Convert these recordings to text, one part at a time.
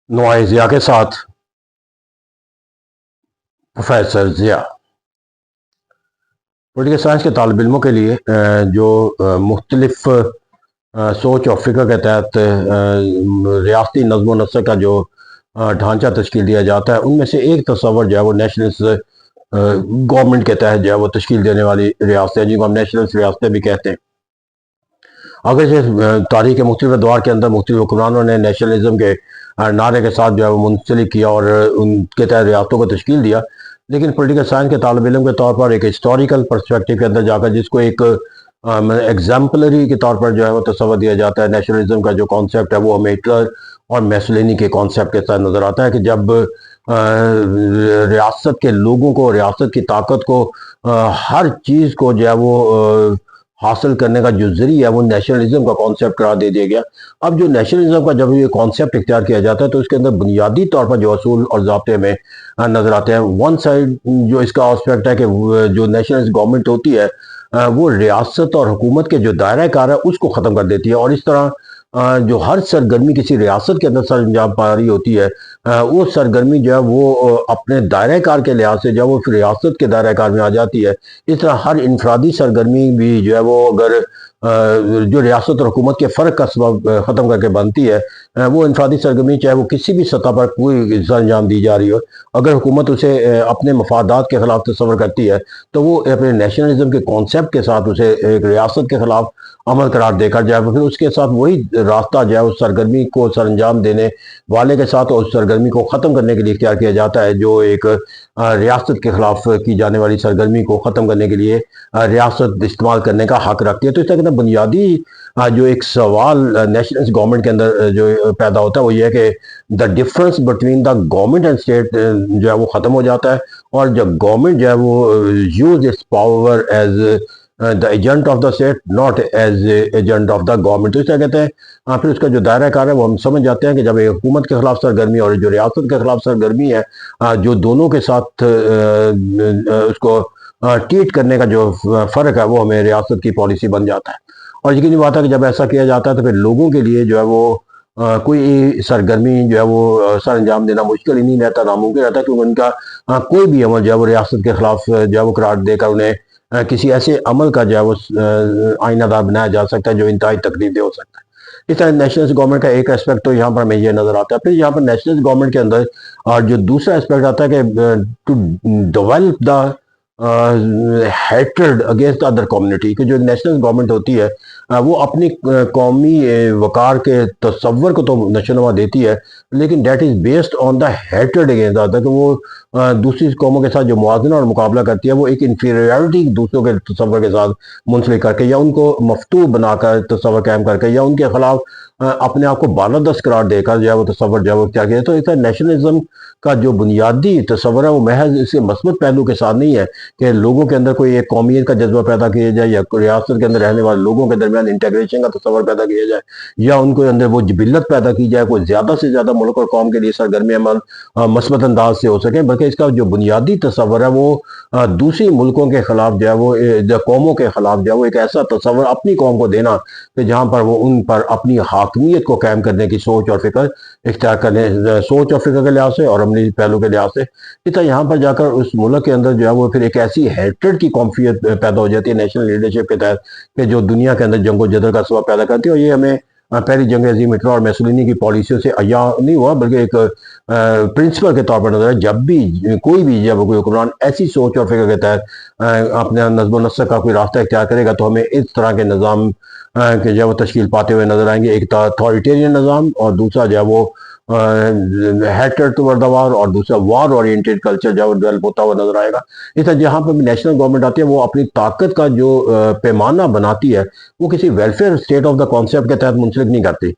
نوائے ضیاء کے ساتھ professor Zia political science کے طالب علموں کے لیے جو مختلف سوچ اور فکر کے تحت ریاستی نظم و نسق کا جو ڈھانچہ تشکیل دیا جاتا ہے، ان میں سے ایک تصور جو ہے وہ نیشنلسٹ گورنمنٹ کے تحت جو ہے وہ تشکیل دینے والی ریاستیں، جن کو ہم نیشنلسٹ ریاستیں بھی کہتے ہیں۔ اگرچہ تاریخ کے مختلف ادوار کے اندر مختلف حکمرانوں نے نیشنلزم کے نعرے کے ساتھ جو ہے وہ منسلک کیا اور ان کے تحت ریاستوں کو تشکیل دیا، لیکن پولیٹیکل سائنس کے طالب علم کے طور پر ایک ہسٹوریکل پرسپیکٹو کے اندر جا کر جس کو ایک ایگزامپلری کے طور پر جو ہے وہ تصور دیا جاتا ہے، نیشنلزم کا جو کانسیپٹ ہے وہ ہمیں ہٹلر اور میسولینی کے کانسیپٹ کے ساتھ نظر آتا ہے کہ جب ریاست کے لوگوں کو، ریاست کی طاقت کو، ہر چیز کو جو ہے وہ حاصل کرنے کا جو ذریعہ ہے وہ نیشنلزم کا کانسیپٹ قرار دے دیا گیا۔ اب جو نیشنلزم کا جب یہ کانسیپٹ اختیار کیا جاتا ہے تو اس کے اندر بنیادی طور پر جو اصول اور ضابطے میں نظر آتے ہیں۔ ون سائڈ جو اس کا آسپیکٹ ہے کہ جو نیشنلسٹ گورنمنٹ ہوتی ہے وہ ریاست اور حکومت کے جو دائرہ کار ہے اس کو ختم کر دیتی ہے، اور اس طرح جو ہر سرگرمی کسی ریاست کے اندر سر انجام پا رہی ہوتی ہے، وہ سرگرمی جو ہے وہ اپنے دائرہ کار کے لحاظ سے جب وہ ریاست کے دائرہ کار میں آ جاتی ہے، اس طرح ہر انفرادی سرگرمی بھی جو ہے وہ اگر جو ریاست اور حکومت کے فرق کا سبب ختم کر کے بنتی ہے، وہ انفرادی سرگرمی چاہے وہ کسی بھی سطح پر کوئی سر انجام دی جا رہی ہو، اگر حکومت اسے اپنے مفادات کے خلاف تصور کرتی ہے تو وہ اپنے نیشنلزم کے کانسیپٹ کے ساتھ اسے ایک ریاست کے خلاف عمل قرار دے کر جائے، پھر اس کے ساتھ وہی راستہ جو ہے اس سرگرمی کو سر انجام دینے والے کے ساتھ اور اس سرگرمی کو ختم کرنے کے لیے اختیار کیا جاتا ہے، جو ایک ریاست کے خلاف کی جانے والی سرگرمی کو ختم کرنے کے لیے ریاست استعمال کرنے کا حق رکھتی ہے۔ تو اس طرح کے بنیادی جو ایک سوال نیشنلسٹ گورنمنٹ کے اندر جو پیدا ہوتا ہے وہ یہ ہے کہ the difference between the government and state جو ہے وہ ختم ہو جاتا ہے، اور جب گورنمنٹ جو ہے وہ use its power as the agent of the state not as agent of the government. تو اس طرح کہتے ہیں پھر اس کا جو دائرہ کار ہے وہ ہم سمجھ جاتے ہیں کہ جب ایک حکومت کے خلاف سرگرمی اور جو ریاست کے خلاف سرگرمی ہے، جو دونوں کے ساتھ اس کو ٹریٹ کرنے کا جو فرق ہے وہ ہمیں ریاست کی پالیسی بن جاتا ہے۔ اور یقینی بات ہے کہ جب ایسا کیا جاتا ہے تو پھر لوگوں کے لیے جو ہے وہ کوئی سرگرمی جو ہے وہ سر انجام دینا مشکل ہی نہیں رہتا، ناممکن رہتا، کیونکہ ان کا کوئی بھی عمل جو ہے وہ ریاست کے خلاف جو ہے وہ قرار دے کر انہیں کسی ایسے عمل کا جو ہے وہ آئینہ دار بنایا جا سکتا ہے جو انتہائی تکلیف دہ ہو سکتا ہے۔ اس طرح نیشنلسٹ گورنمنٹ کا ایک اسپیکٹ تو یہاں پر ہمیں یہ نظر آتا ہے۔ پھر یہاں پر نیشنلسٹ گورنمنٹ کے اندر اور جو دوسرا اسپیکٹ آتا ہے کہ to develop the hatred against other community, کہ جو نیشنل گورنمنٹ ہوتی ہے وہ اپنی قومی وقار کے تصور کو تو نشو و نما دیتی ہے، لیکن that is based on the hatred against other, کہ وہ دوسری قوموں کے ساتھ جو موازنہ اور مقابلہ کرتی ہے وہ ایک انفیریورٹی دوسروں کے تصور کے ساتھ منسلک کر کے یا ان کو مفتوح بنا کر تصور قائم کر کے یا ان کے خلاف اپنے آپ کو بالادست قرار دے کر جو ہے وہ تصور جو ہے وہ اختیار کیا۔ تو اس طرح نیشنلزم کا جو بنیادی تصور ہے وہ محض اس کے مثبت پہلو کے ساتھ نہیں ہے کہ لوگوں کے اندر کوئی ایک قومیت کا جذبہ پیدا کیا جائے یا ریاست کے اندر رہنے والے لوگوں کے درمیان انٹیگریشن کا تصور پیدا کیا جائے یا ان کے اندر وہ جبلت پیدا کی جائے، کوئی زیادہ سے زیادہ ملک اور قوم کے لیے سرگرمی عمل مثبت انداز سے ہو سکے، بلکہ اس کا جو بنیادی تصور ہے وہ دوسری ملکوں کے خلاف جو ہے وہ قوموں کے خلاف جو ہے وہ ایک ایسا تصور اپنی قوم کو دینا کہ جہاں پر وہ ان پر اپنی حاکمیت کو قائم کرنے کی سوچ اور فکر اختیار کرنے، سوچ اور فکر کے لحاظ سے اور عملی پہلو کے لحاظ سے۔ اس طرح یہاں پر جا کر اس ملک کے اندر جو ہے وہ پھر ایک ایسی ہیٹرڈ کی قومیت پیدا ہو جاتی ہے نیشنل لیڈرشپ کے تحت کہ جو دنیا کے اندر جنگ و جدل کا سبب پیدا کرتی ہے، اور یہ ہمیں پہلی جنگ عظیم ہٹلر اور میسولینی کی پالیسیوں سے عیاں نہیں ہوا، بلکہ ایک پرنسپل کے طور پر نظر ہے۔ جب بھی کوئی حکمران ایسی سوچ اور فکر کے تحت اپنے نظم و نسق کا کوئی راستہ اختیار کرے گا تو ہمیں اس طرح کے نظام کہ جو ہے وہ تشکیل پاتے ہوئے نظر آئیں گے، ایک اتھارٹیرین نظام اور دوسرا جو ہے وہ ہیٹرڈ ٹورڈ دا وار، اور دوسرا وار اورینٹیڈ کلچر جو ہے وہ ڈیولپ ہوتا ہوا نظر آئے گا۔ اس طرح جہاں پر بھی نیشنل گورنمنٹ آتی ہے وہ اپنی طاقت کا جو پیمانہ بناتی ہے وہ کسی welfare state of the concept کے تحت منسلک نہیں کرتی،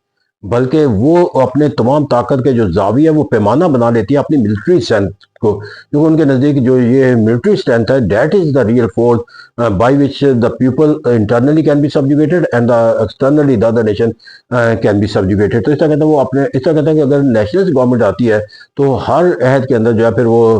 بلکہ وہ اپنے تمام طاقت کے جو زاویہ وہ پیمانہ بنا لیتی ہے اپنی ملٹری اسٹرینتھ کو، کیونکہ ان کے نزدیک جو یہ ملٹری اسٹرینتھ ہے that is the real force by which the people internally can be subjugated and the externally the other nation can be subjugated. تو اس طرح کہتے ہیں وہ اپنے اس طرح کہتے ہیں کہ اگر نیشنل گورنمنٹ آتی ہے تو ہر عہد کے اندر جو ہے پھر وہ